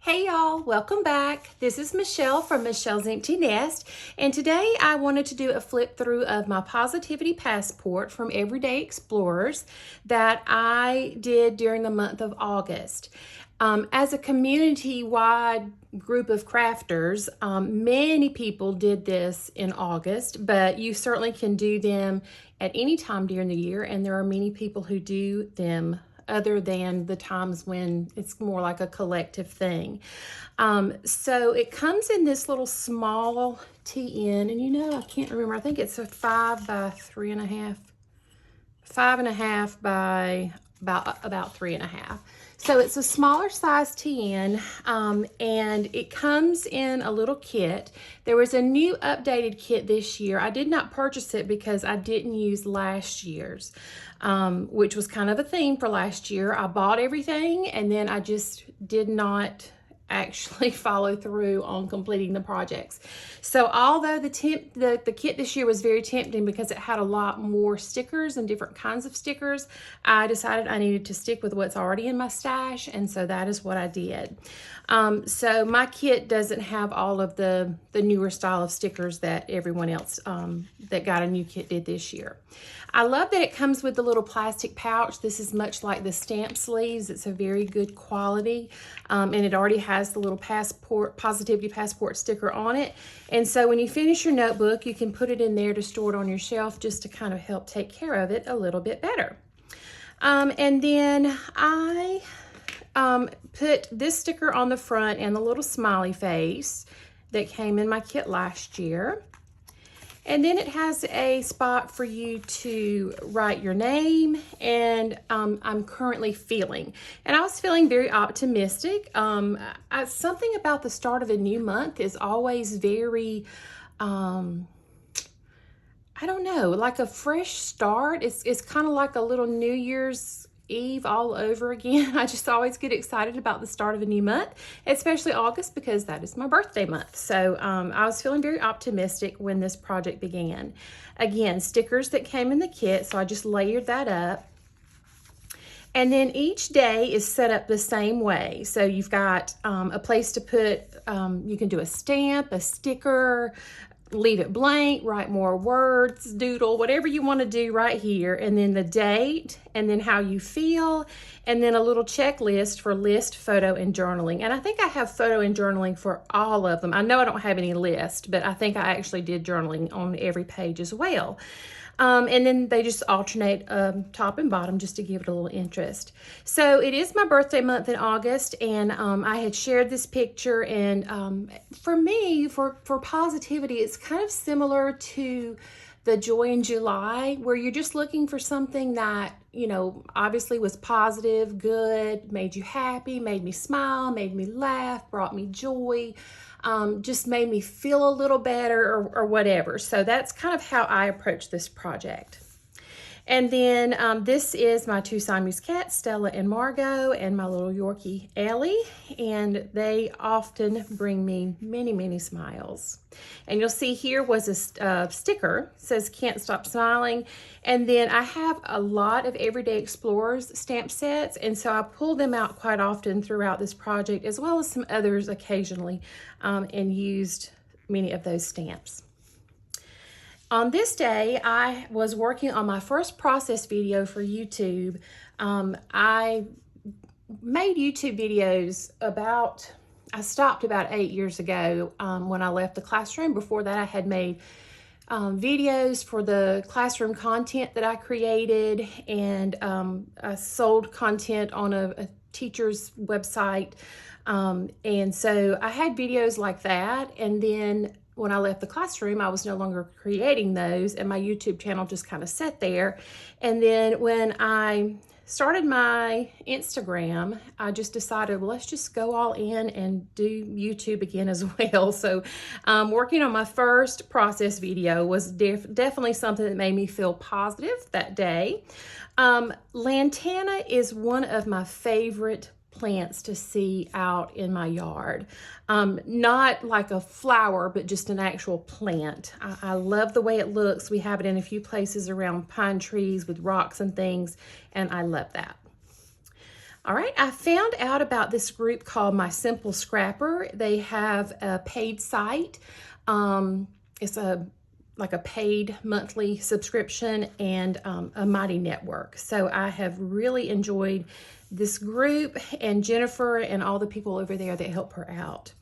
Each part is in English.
Hey y'all, welcome back. This is Michelle from Michelle's Empty Nest, and today I wanted to do a flip through of my Positivity Passport from Everyday Explorers that I did during the month of August. As a community-wide group of crafters, many people did this in August, but you certainly can do them at any time during the year, and there are many people who do them other than the times when it's more like a collective thing. So it comes in this little small TN, and I can't remember, I think it's a 5 by 3.5, 5.5 by about 3.5. So it's a smaller size TN, and it comes in a little kit. There was a new updated kit this year. I did not purchase it because I didn't use last year's, which was kind of a theme for last year. I bought everything and then I just did not actually follow through on completing the projects. So although the kit this year was very tempting because it had a lot more stickers and different kinds of stickers, I decided I needed to stick with what's already in my stash, and so that is what I did. So my kit doesn't have all of the newer style of stickers that everyone else that got a new kit did this year. I love that it comes with the little plastic pouch. This is much like the stamp sleeves. It's a very good quality, and it already has the little Positivity Passport sticker on it. And so when you finish your notebook, you can put it in there to store it on your shelf just to kind of help take care of it a little bit better. And then I put this sticker on the front and the little smiley face that came in my kit last year. And then it has a spot for you to write your name and I'm currently feeling. And I was feeling very optimistic. Something about the start of a new month is always very, I don't know, like a fresh start. It's kind of like a little New Year's Eve all over again. I just always get excited about the start of a new month, especially August, because that is my birthday month. So I was feeling very optimistic when this project began. Again, stickers that came in the kit, so I just layered that up. And then each day is set up the same way. So you've got a place to put, you can do a stamp, a sticker, leave it blank, write more words, doodle, whatever you want to do right here. And then the date, and then how you feel, and then a little checklist for list, photo, and journaling. And I think I have photo and journaling for all of them. I know I don't have any list, but I think I actually did journaling on every page as well. And then they just alternate top and bottom just to give it a little interest. So it is my birthday month in August, and I had shared this picture, and for me, for positivity, it's kind of similar to the Joy in July, where you're just looking for something that, obviously was positive, good, made you happy, made me smile, made me laugh, brought me joy, just made me feel a little better or whatever. So that's kind of how I approach this project. And then this is my two Siamese cats, Stella and Margot, and my little Yorkie, Ellie, and they often bring me many, many smiles. And you'll see here was a sticker, says "Can't Stop Smiling," and then I have a lot of Everyday Explorers stamp sets, and so I pull them out quite often throughout this project, as well as some others occasionally, and used many of those stamps. On this day, I was working on my first process video for YouTube. I made YouTube videos I stopped about 8 years ago when I left the classroom. Before that, I had made videos for the classroom content that I created, and I sold content on a teacher's website. And so I had videos like that, and then when I left the classroom, I was no longer creating those, and my YouTube channel just kind of sat there. And then when I started my Instagram, I just decided, well, let's just go all in and do YouTube again as well. So working on my first process video was definitely something that made me feel positive that day. Lantana is one of my favorite plants to see out in my yard. Not like a flower, but just an actual plant. I love the way it looks. We have it in a few places around pine trees with rocks and things, and I love that. All right, I found out about this group called My Simple Scrapper. They have a paid site. It's like a paid monthly subscription and a Mighty network. So I have really enjoyed this group and Jennifer and all the people over there that help her out.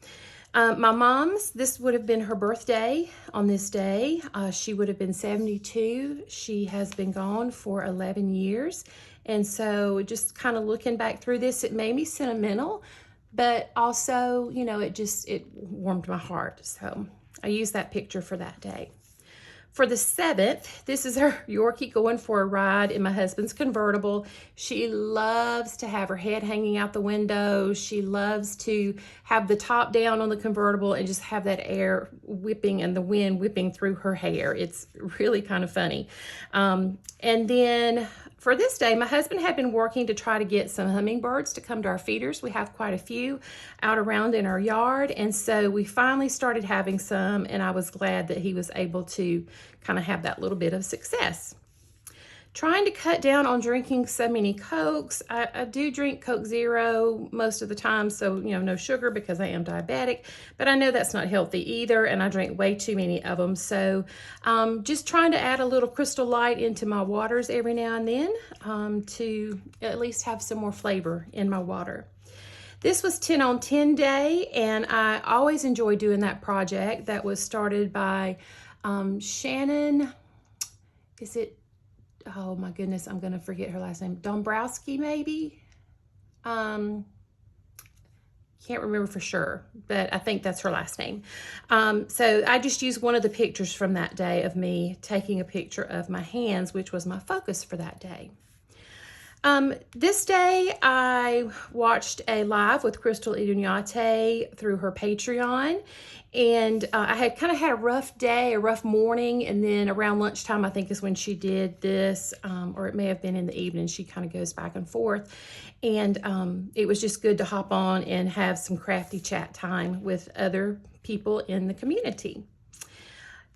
My mom's, this would have been her birthday on this day. She would have been 72. She has been gone for 11 years. And so just kind of looking back through this, it made me sentimental, but also, you know, it warmed my heart. So I used that picture for that day. For the 7th, this is our Yorkie going for a ride in my husband's convertible. She loves to have her head hanging out the window. She loves to have the top down on the convertible and just have that air whipping and the wind whipping through her hair. It's really kind of funny. And then for this day, my husband had been working to try to get some hummingbirds to come to our feeders. We have quite a few out around in our yard. And so we finally started having some, and I was glad that he was able to kind of have that little bit of success. Trying to cut down on drinking so many Cokes. I do drink Coke Zero most of the time, so, you know, no sugar because I am diabetic, but I know that's not healthy either, and I drink way too many of them. So just trying to add a little Crystal Light into my waters every now and then to at least have some more flavor in my water. This was 10 on 10 day, and I always enjoy doing that project that was started by Shannon, is it? Oh my goodness, I'm going to forget her last name. Dombrowski, maybe? Can't remember for sure, but I think that's her last name. So I just used one of the pictures from that day of me taking a picture of my hands, which was my focus for that day. This day I watched a live with Crystal Idunyate through her Patreon, and I had kind of had a rough day, a rough morning, and then around lunchtime I think is when she did this, or it may have been in the evening. She kind of goes back and forth, and it was just good to hop on and have some crafty chat time with other people in the community.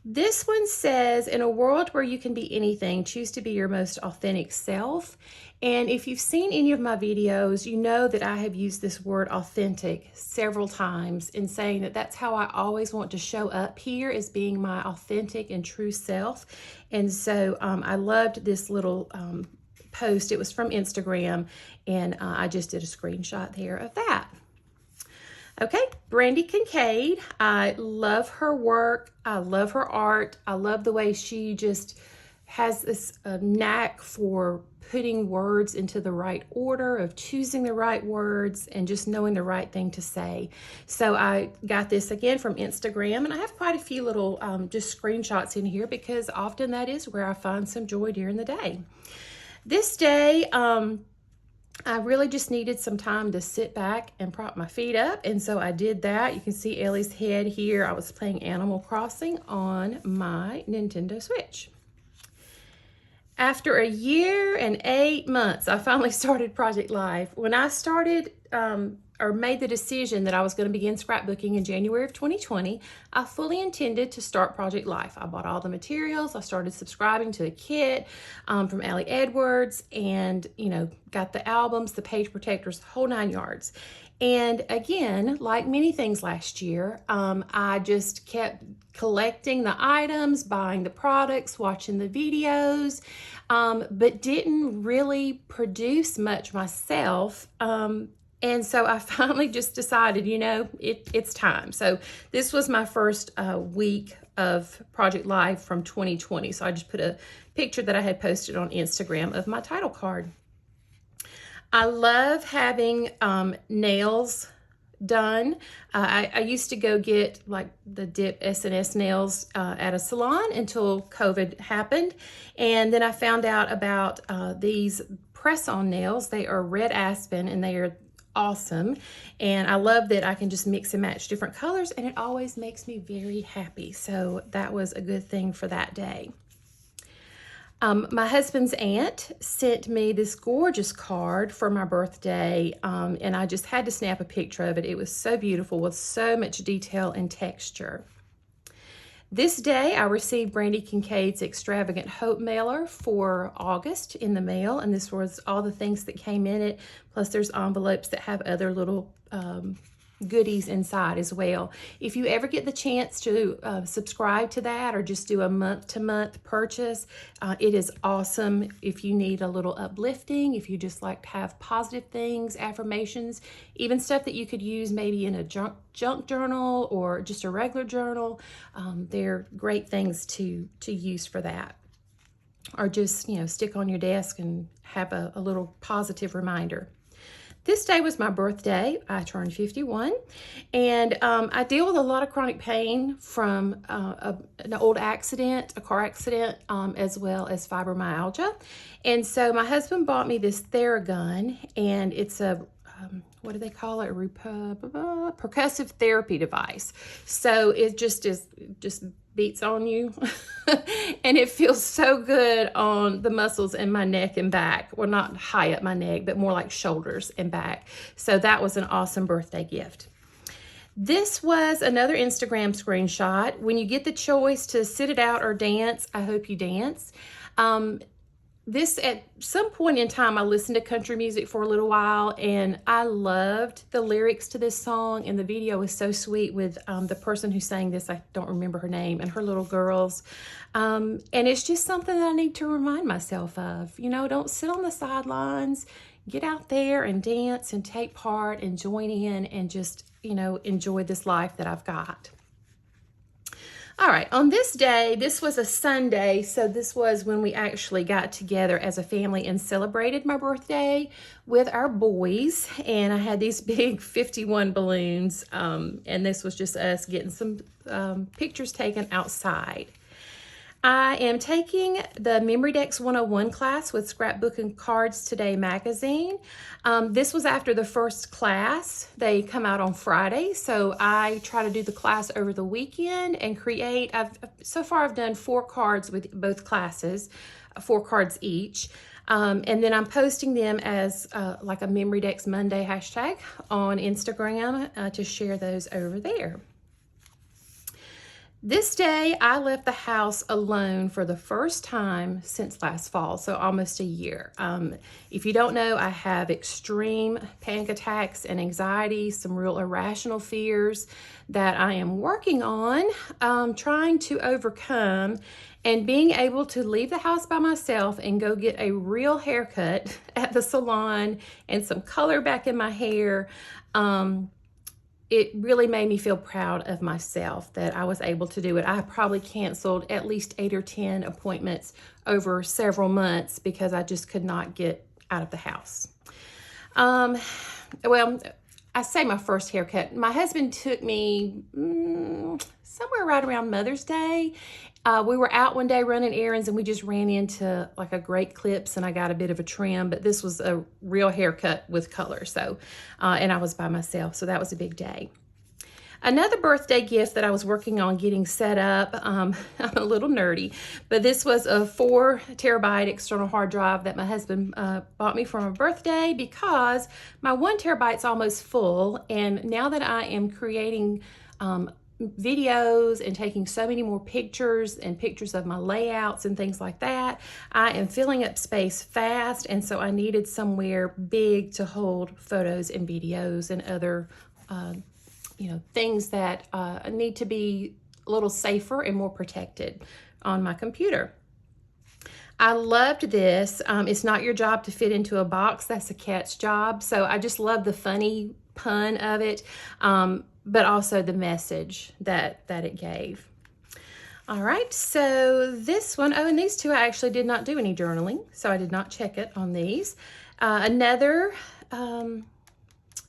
This one says, in a world where you can be anything, choose to be your most authentic self. And if you've seen any of my videos, you know that I have used this word authentic several times in saying that that's how I always want to show up here, as being my authentic and true self. And so I loved this little post. It was from Instagram, and I just did a screenshot there of that. Okay, Brandy Kincaid. I love her work. I love her art. I love the way she just has this knack for putting words into the right order, of choosing the right words and just knowing the right thing to say. So I got this again from Instagram, and I have quite a few little just screenshots in here because often that is where I find some joy during the day. This day, I really just needed some time to sit back and prop my feet up, and so I did that. You can see Ellie's head here. I was playing Animal Crossing on my Nintendo Switch. After a year and 8 months, I finally started Project Life. When I started or made the decision that I was going to begin scrapbooking in January of 2020, I fully intended to start Project Life. I bought all the materials. I started subscribing to a kit from Allie Edwards, and, you know, got the albums, the page protectors, whole 9 yards. And again, like many things last year, I just kept collecting the items, buying the products, watching the videos, but didn't really produce much myself. And so I finally just decided, you know, it's time. So this was my first week of Project Life from 2020. So I just put a picture that I had posted on Instagram of my title card. I love having nails done. I used to go get like the dip S&S nails at a salon until COVID happened. And then I found out about these press-on nails. They are red aspen, and they are awesome, and I love that I can just mix and match different colors, and it always makes me very happy. So that was a good thing for that day. My husband's aunt sent me this gorgeous card for my birthday, and I just had to snap a picture of it. It was so beautiful with so much detail and texture. This day, I received Brandy Kincaid's Extravagant Hope mailer for August in the mail, and this was all the things that came in it, plus there's envelopes that have other little goodies inside as well. If you ever get the chance to subscribe to that or just do a month-to-month purchase, it is awesome if you need a little uplifting, if you just like to have positive things, affirmations, even stuff that you could use maybe in a junk journal or just a regular journal. They're great things to use for that. Or just, stick on your desk and have a little positive reminder. This day was my birthday. I turned 51, and I deal with a lot of chronic pain from an old accident, a car accident, as well as fibromyalgia. And so my husband bought me this Theragun, and it's a what do they call it? Percussive therapy device. So it just beats on you and it feels so good on the muscles in my neck and back. Well, not high up my neck, but more like shoulders and back. So that was an awesome birthday gift. This was another Instagram screenshot. When you get the choice to sit it out or dance, I hope you dance. This, at some point in time, I listened to country music for a little while, and I loved the lyrics to this song, and the video was so sweet with the person who sang this, I don't remember her name, and her little girls. And it's just something that I need to remind myself of. Don't sit on the sidelines. Get out there and dance and take part and join in and just, enjoy this life that I've got. All right, on this day, this was a Sunday, so this was when we actually got together as a family and celebrated my birthday with our boys, and I had these big 51 balloons, and this was just us getting some pictures taken outside. I am taking the Memorydex 101 class with Scrapbook and Cards Today magazine. This was after the first class. They come out on Friday, so I try to do the class over the weekend and create. So far I've done 4 cards with both classes, 4 cards each. And then I'm posting them as like a Memorydex Monday hashtag on Instagram to share those over there. This day, I left the house alone for the first time since last fall, so almost a year. If you don't know, I have extreme panic attacks and anxiety, some real irrational fears that I am working on, trying to overcome, and being able to leave the house by myself and go get a real haircut at the salon and some color back in my hair. It really made me feel proud of myself that I was able to do it. I probably canceled at least 8 or 10 appointments over several months because I just could not get out of the house. Well, I say my first haircut. My husband took me somewhere right around Mother's Day. We were out one day running errands and we just ran into like a Great Clips and I got a bit of a trim, but this was a real haircut with color. So, and I was by myself, so that was a big day. Another birthday gift that I was working on getting set up, I'm a little nerdy, but this was a 4 terabyte external hard drive that my husband bought me for my birthday because my 1 terabyte's almost full. And now that I am creating videos and taking so many more pictures and pictures of my layouts and things like that, I am filling up space fast, and so I needed somewhere big to hold photos and videos and other things that need to be a little safer and more protected on my computer. I loved this. It's not your job to fit into a box. That's a cat's job. So I just love the funny pun of it, but also the message that it gave. All right, so this one, and these two I actually did not do any journaling, so I did not check it on these. Another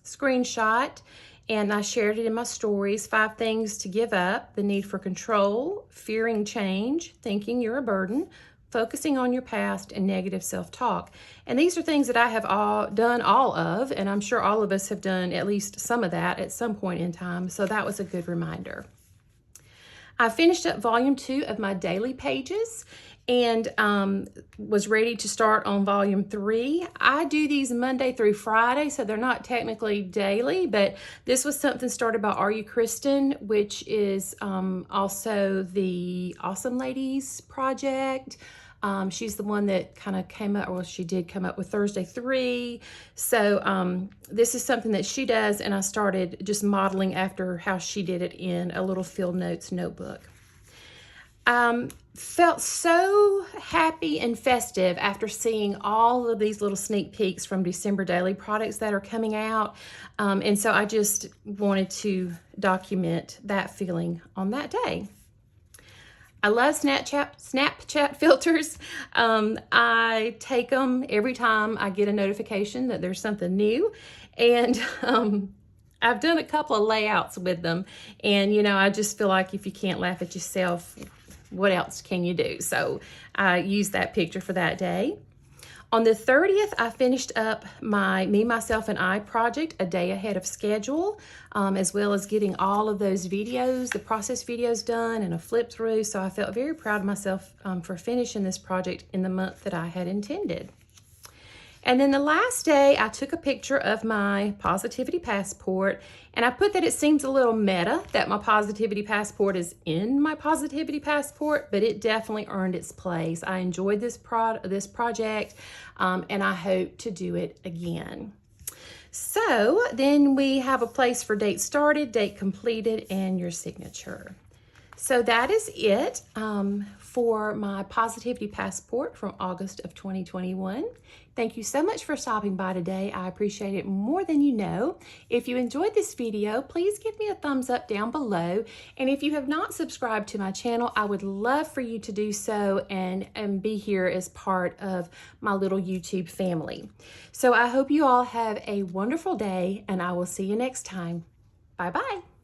screenshot, and I shared it in my stories. 5 things to give up: the need for control, fearing change, thinking you're a burden, focusing on your past, and negative self-talk. And these are things that I have done all of, and I'm sure all of us have done at least some of that at some point in time, so that was a good reminder. I finished up volume 2 of my daily pages, and was ready to start on volume 3. I do these Monday through Friday, so they're not technically daily, but this was something started by Are You Kristen, which is also the Awesome Ladies project. She's the one that kind of came up, well, she did come up with Thursday 3. So this is something that she does, and I started just modeling after how she did it in a little field notes notebook. Felt so happy and festive after seeing all of these little sneak peeks from December daily products that are coming out. And so I just wanted to document that feeling on that day. I love Snapchat filters. I take them every time I get a notification that there's something new. And I've done a couple of layouts with them. And, you know, I just feel like if you can't laugh at yourself, what else can you do? So I used that picture for that day. On the 30th, I finished up my Me, Myself, and I project a day ahead of schedule, as well as getting all of those videos, the process videos done and a flip through. So I felt very proud of myself for finishing this project in the month that I had intended. And then the last day, I took a picture of my positivity passport, and I put that it seems a little meta that my positivity passport is in my positivity passport, but it definitely earned its place. I enjoyed this project, and I hope to do it again. So then we have a place for date started, date completed, and your signature. So that is it for my positivity passport from August of 2021. Thank you so much for stopping by today. I appreciate it more than you know. If you enjoyed this video, please give me a thumbs up down below. And if you have not subscribed to my channel, I would love for you to do so and be here as part of my little YouTube family. So I hope you all have a wonderful day, and I will see you next time. Bye-bye.